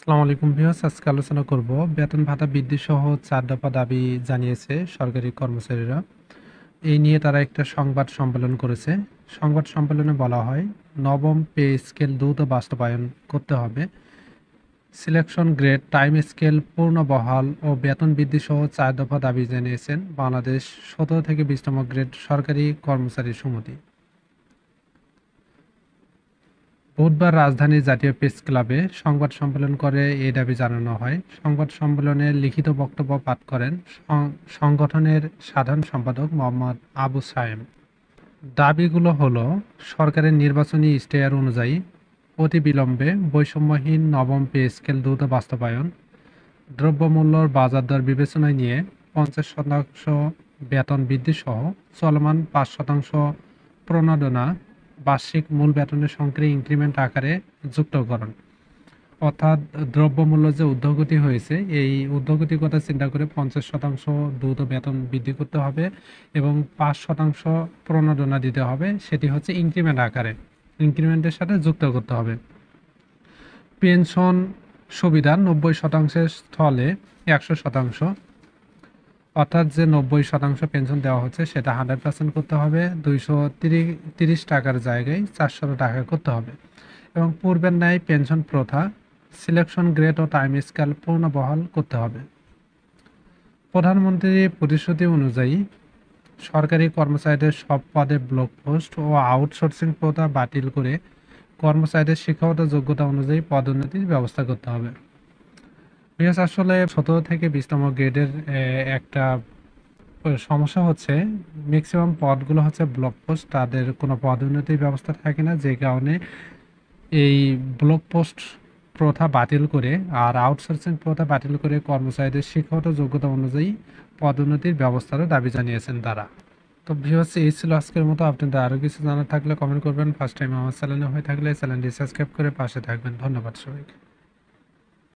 আসসালামু আলাইকুম ভিউয়ার্স, আজকে আলোচনা করব বেতন ভাতা বৃদ্ধি সহ 4 দফা দাবি জানিয়েছে সরকারি কর্মচারীরা। এই নিয়ে তারা একটা সংবাদ সম্মেলন করেছে। সংবাদ সম্মেলনে বলা হয়, নবম পে স্কেল দ্রুত বাস্তবায়ন করতে হবে, সিলেকশন গ্রেড টাইম স্কেল পূর্ণ বহাল ও বেতন বৃদ্ধি সহ 4 দফা দাবি জানিয়েছেন বাংলাদেশ 17 থেকে 20তম গ্রেড সরকারি কর্মচারী সমিতি। বুধবার রাজধানীর জাতীয় প্রেস ক্লাবে সংবাদ সম্মেলন করে এই দাবি জানানো হয়। সংবাদ সম্মেলনে লিখিত বক্তব্য পাঠ করেন সংগঠনের সাধারণ সম্পাদক মোহাম্মদ আবু সায়েম। দাবিগুলো হলো, সরকারের নির্বাচনী ইশতেহার অনুযায়ী অতিবিলম্বে বৈষম্যহীন নবম পে স্কেল দ্রুত বাস্তবায়ন, দ্রব্যমূল্যর বাজার দর বিবেচনায় নিয়ে 50% বেতন বৃদ্ধি সহ চলমান 5% প্রণোদনা বার্ষিক মূল বেতনের সঙ্গে ইনক্রিমেন্ট আকারে যুক্তকরণ। অর্থাৎ দ্রব্যমূল্য যে ঊর্ধ্বগতি হয়েছে, এই ঊর্ধ্বগতির কথা চিন্তা করে 50% দ্রুত বেতন বৃদ্ধি করতে হবে এবং 5% প্রণোদনা দিতে হবে, সেটি হচ্ছে ইনক্রিমেন্ট আকারে, ইনক্রিমেন্টের সাথে যুক্ত করতে হবে। পেনশন সুবিধা 90%-এর স্থলে 100%, অর্থাৎ যে 90% পেনশন দেওয়া হচ্ছে সেটা 100% করতে হবে, 230 টাকার জায়গায় 400 টাকা করতে হবে। এবং পূর্বের ন্যায় পেনশন প্রথা, সিলেকশন গ্রেড ও টাইম স্কেল পূর্ণ বহাল করতে হবে। প্রধানমন্ত্রীর প্রতিশ্রুতি অনুযায়ী সরকারি কর্মচারীদের সব পদে ব্লক পোস্ট ও আউটসোর্সিং প্রথা বাতিল করে কর্মচারীদের শিক্ষাগত যোগ্যতা অনুযায়ী পদোন্নতির ব্যবস্থা করতে হবে। আসলে 17 থেকে 20তম গ্রেডের একটা সমস্যা হচ্ছে, ম্যাক্সিমাম পদগুলো হচ্ছে ব্লক পোস্ট, তাদের কোনো পদোন্নতির ব্যবস্থা থাকে না, যে কারণে এই ব্লক পোস্ট প্রথা বাতিল করে আর আউটসোর্সিং প্রথা বাতিল করে কর্মচারীদের শিক্ষাগত যোগ্যতা অনুযায়ী পদোন্নতির ব্যবস্থারও দাবি জানিয়েছেন তারা। তো ভিউয়ার্স, এই ছিল আজকের মতো। আপনাদের আরও কিছু জানার থাকলে কমেন্ট করবেন। ফার্স্ট টাইম আমার চ্যানেলে হয়ে থাকলে চ্যানেলটি সাবস্ক্রাইব করে পাশে থাকবেন। ধন্যবাদ সবাইকে।